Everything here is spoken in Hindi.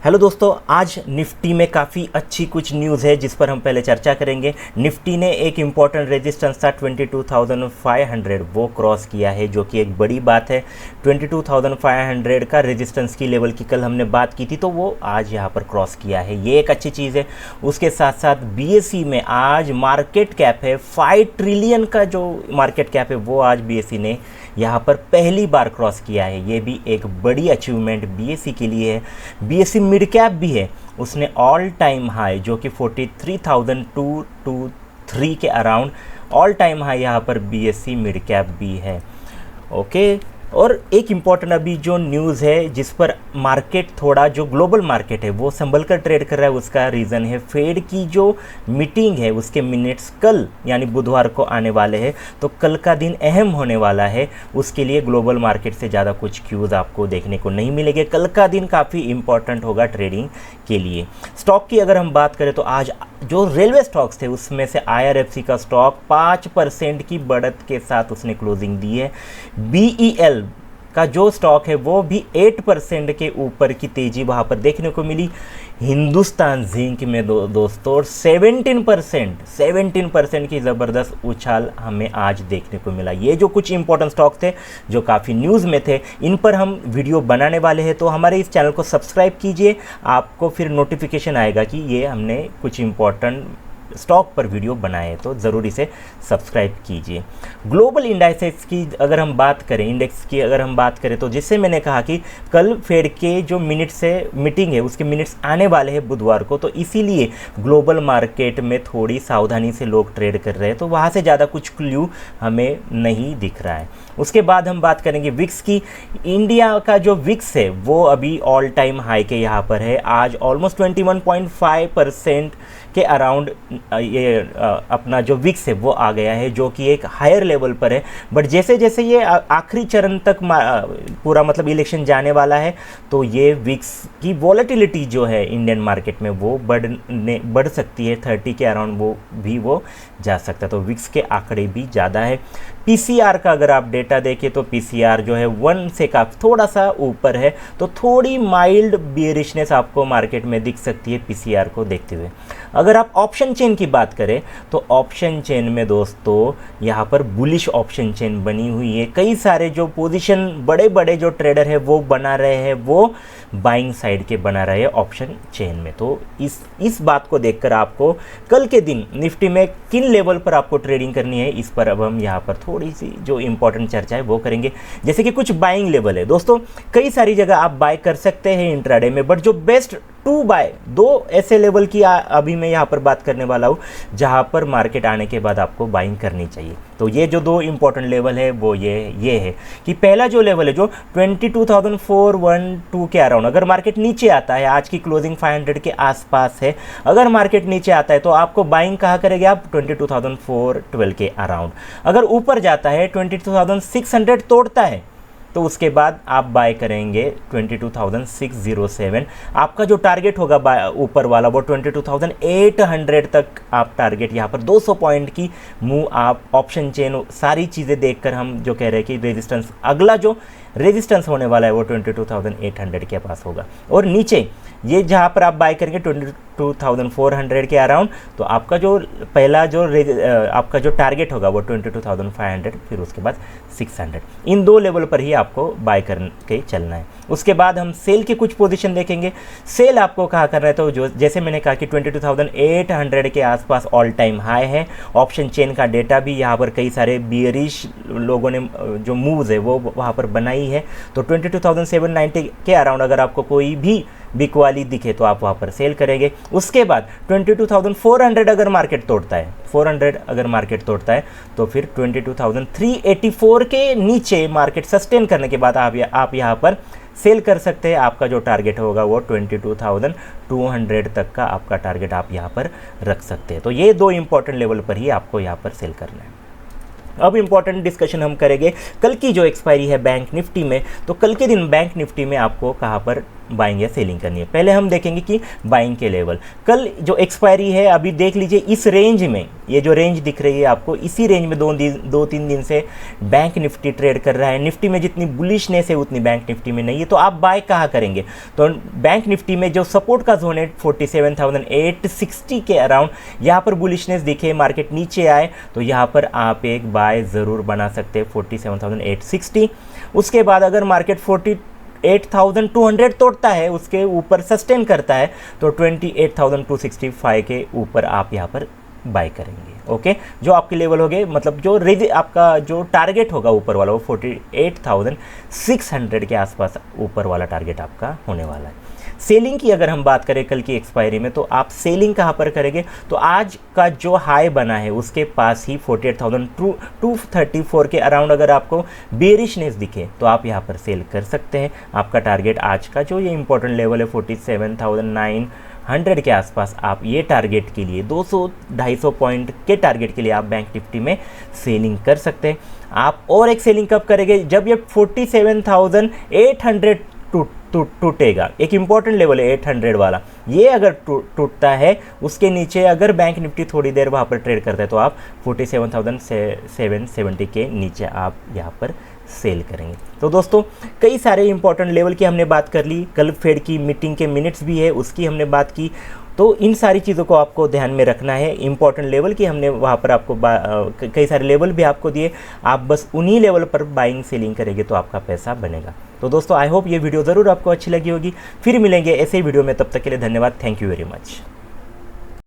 हेलो दोस्तों, आज निफ्टी में काफ़ी अच्छी कुछ न्यूज़ है जिस पर हम पहले चर्चा करेंगे। निफ्टी ने एक इम्पॉर्टेंट रेजिस्टेंस था 22,500 वो क्रॉस किया है, जो कि एक बड़ी बात है। 22,500 का रेजिस्टेंस की लेवल की कल हमने बात की थी, तो वो आज यहाँ पर क्रॉस किया है, ये एक अच्छी चीज़ है। उसके साथ साथ बीएसई में आज मार्केट कैप है 5 ट्रिलियन का, जो मार्केट कैप है वो आज बीएसई ने यहाँ पर पहली बार क्रॉस किया है। ये भी एक बड़ी अचीवमेंट बीएसई के लिए है। बीएसई मिड कैप भी है, उसने ऑल टाइम हाई जो कि 43,223 के अराउंड ऑल टाइम हाई यहाँ पर बीएसई मिड कैप भी है। ओके, और एक इम्पॉर्टेंट अभी जो न्यूज़ है जिस पर मार्केट थोड़ा, जो ग्लोबल मार्केट है वो संभल कर ट्रेड कर रहा है, उसका रीज़न है फेड की जो मीटिंग है उसके मिनट्स कल यानी बुधवार को आने वाले हैं। तो कल का दिन अहम होने वाला है, उसके लिए ग्लोबल मार्केट से ज़्यादा कुछ क्यूज़ आपको देखने को नहीं मिलेंगे। कल का दिन काफ़ी इंपॉर्टेंट होगा ट्रेडिंग के लिए। स्टॉक की अगर हम बात करें तो आज जो रेलवे स्टॉक्स थे उसमें से आईआरएफसी का स्टॉक 5% की बढ़त के साथ उसने क्लोजिंग दी है। बीईएल का जो स्टॉक है वो भी 8% के ऊपर की तेज़ी वहाँ पर देखने को मिली। हिंदुस्तान जिंक में दोस्तों 17% की ज़बरदस्त उछाल हमें आज देखने को मिला। ये जो कुछ इंपॉर्टेंट स्टॉक थे जो काफ़ी न्यूज़ में थे, इन पर हम वीडियो बनाने वाले हैं, तो हमारे इस चैनल को सब्सक्राइब कीजिए, आपको फिर नोटिफिकेशन आएगा कि ये हमने कुछ इंपॉर्टेंट स्टॉक पर वीडियो बनाए, तो ज़रूर इसे सब्सक्राइब कीजिए। ग्लोबल इंडाइसेस की अगर हम बात करें, इंडेक्स की अगर हम बात करें, तो जिससे मैंने कहा कि कल फेड के जो मिनट से मीटिंग है उसके मिनट्स आने वाले हैं बुधवार को, तो इसीलिए ग्लोबल मार्केट में थोड़ी सावधानी से लोग ट्रेड कर रहे हैं, तो वहाँ से ज़्यादा कुछ क्ल्यू हमें नहीं दिख रहा है। उसके बाद हम बात करेंगे विक्स की। इंडिया का जो विक्स है वो अभी ऑल टाइम हाई के यहाँ पर है, आज ऑलमोस्ट 21.5% के अराउंड ये अपना जो विक्स है वो आ गया है, जो कि एक हायर लेवल पर है। बट जैसे जैसे ये आखिरी चरण तक पूरा मतलब इलेक्शन जाने वाला है, तो ये विक्स की वॉलेटिलिटी जो है इंडियन मार्केट में वो बढ़ सकती है, 30 के अराउंड वो जा सकता है। तो विक्स के आंकड़े भी ज़्यादा है। पीसीआर का अगर आप डेटा देखें तो पीसीआर जो है 1 से काफ़ी थोड़ा सा ऊपर है, तो थोड़ी माइल्ड बियरिशनेस आपको मार्केट में दिख सकती है पीसीआर को देखते हुए। अगर आप ऑप्शन चेन की बात करें तो ऑप्शन चेन में दोस्तों यहाँ पर बुलिश ऑप्शन चेन बनी हुई है। कई सारे जो पोजीशन बड़े बड़े जो ट्रेडर है वो बना रहे हैं, वो बाइंग साइड के बना रहे हैं ऑप्शन चेन में। तो इस बात को देखकर आपको कल के दिन निफ्टी में किन लेवल पर आपको ट्रेडिंग करनी है, इस पर अब हम यहाँ पर थोड़ी सी जो इंपॉर्टेंट चर्चा है वो करेंगे। जैसे कि कुछ बाइंग लेवल है दोस्तों, कई सारी जगह आप बाय कर सकते हैं इंट्राडे में, बट जो बेस्ट टू बाय 2 ऐसे लेवल की अभी मैं यहाँ पर बात करने वाला हूँ जहाँ पर मार्केट आने के बाद आपको बाइंग करनी चाहिए। तो ये जो 2 इंपॉर्टेंट लेवल है वो ये है कि पहला जो लेवल है जो 22,412 के अराउंड, अगर मार्केट नीचे आता है, आज की क्लोजिंग 500 के आसपास है, अगर मार्केट नीचे आता है तो आपको बाइंग कहाँ करेंगे आप 22,412 के अराउंड। अगर ऊपर जाता है 22,600 तोड़ता है तो उसके बाद आप बाय करेंगे 22,607। आपका जो टारगेट होगा ऊपर वाला वो 22,800 तक आप टारगेट यहाँ पर 200 पॉइंट की मूव आप ऑप्शन चेन सारी चीज़ें देखकर हम जो कह रहे हैं कि रेजिस्टेंस, अगला जो रेजिस्टेंस होने वाला है वो 22,800 के पास होगा। और नीचे ये जहाँ पर आप बाय करेंगे 22,400 के अराउंड, तो आपका जो पहला जो आपका जो टारगेट होगा वो 22,500, फिर उसके बाद 600। इन 2 लेवल पर ही आपको बाय करके चलना है। उसके बाद हम सेल के कुछ पोजीशन देखेंगे। सेल आपको कहाँ करना है, तो जो जैसे मैंने कहा कि 22,800 के आसपास ऑल टाइम हाई है। ऑप्शन चेन का डेटा भी यहाँ पर कई सारे बियरिश लोगों ने जो मूव्स है वो वहाँ पर बनाई है, तो 22,790 के अराउंड अगर आपको कोई भी बिक वाली दिखे तो आप वहाँ पर सेल करेंगे। उसके बाद 22,400 अगर मार्केट तोड़ता है, 400 अगर मार्केट तोड़ता है तो फिर 22,384 के नीचे मार्केट सस्टेन करने के बाद आप यहाँ पर सेल कर सकते हैं। आपका जो टारगेट होगा वो 22,200 तक का आपका टारगेट आप यहाँ पर रख सकते हैं। तो ये 2 इंपॉर्टेंट लेवल पर ही आपको यहाँ पर सेल करना है। अब इंपॉर्टेंट डिस्कशन हम करेंगे कल की जो एक्सपायरी है बैंक निफ्टी में, तो कल के दिन बैंक निफ्टी में आपको कहाँ पर बाइंग या सेलिंग करनी है। पहले हम देखेंगे कि बाइंग के लेवल, कल जो एक्सपायरी है अभी देख लीजिए इस रेंज में, ये जो रेंज दिख रही है आपको, इसी रेंज में 2-3 दिन से बैंक निफ्टी ट्रेड कर रहा है। निफ्टी में जितनी बुलिशनेस है उतनी बैंक निफ्टी में नहीं है, तो आप बाय कहाँ करेंगे? तो बैंक निफ्टी में जो सपोर्ट का जोन है 47,860 के अराउंड, यहाँ पर बुलिशनेस दिखे, मार्केट नीचे आए तो यहाँ पर आप एक बाय ज़रूर बना सकते हैं 47,860। उसके बाद अगर मार्केट 48,200 तोड़ता है, उसके ऊपर सस्टेन करता है, तो 28,265 के ऊपर आप यहाँ पर बाय करेंगे। ओके, जो आपके लेवल हो गए, मतलब जो आपका जो टारगेट होगा ऊपर वाला वो 48,600 के आसपास ऊपर वाला टारगेट आपका होने वाला है। सेलिंग की अगर हम बात करें कल की एक्सपायरी में, तो आप सेलिंग कहाँ पर करेंगे? तो आज का जो हाई बना है उसके पास ही 48,234 के अराउंड अगर आपको बेरिशनेस दिखे तो आप यहाँ पर सेल कर सकते हैं। आपका टारगेट आज का जो ये इंपॉर्टेंट लेवल है 47,900 के आसपास, आप ये टारगेट के लिए 200-250 पॉइंट के टारगेट के लिए आप बैंक निफ्टी में सेलिंग कर सकते हैं। आप और एक सेलिंग कब करेंगे? जब ये 47,800 टूटेगा। एक इंपॉर्टेंट लेवल है 800 वाला, ये अगर टूटता है, उसके नीचे अगर बैंक निफ्टी थोड़ी देर वहाँ पर ट्रेड करता है तो आप 47,770 के नीचे आप यहाँ पर सेल करेंगे। तो दोस्तों कई सारे इंपॉर्टेंट लेवल की हमने बात कर ली, कल फेड की मीटिंग के मिनट्स भी है उसकी हमने बात की, तो इन सारी चीज़ों को आपको ध्यान में रखना है। इंपॉर्टेंट लेवल की हमने वहाँ पर आपको कई सारे लेवल भी आपको दिए, आप बस उन्हीं लेवल पर बाइंग सेलिंग करेंगे तो आपका पैसा बनेगा। तो दोस्तों आई होप ये वीडियो ज़रूर आपको अच्छी लगी होगी। फिर मिलेंगे ऐसे ही वीडियो में, तब तक के लिए धन्यवाद। Thank you very much.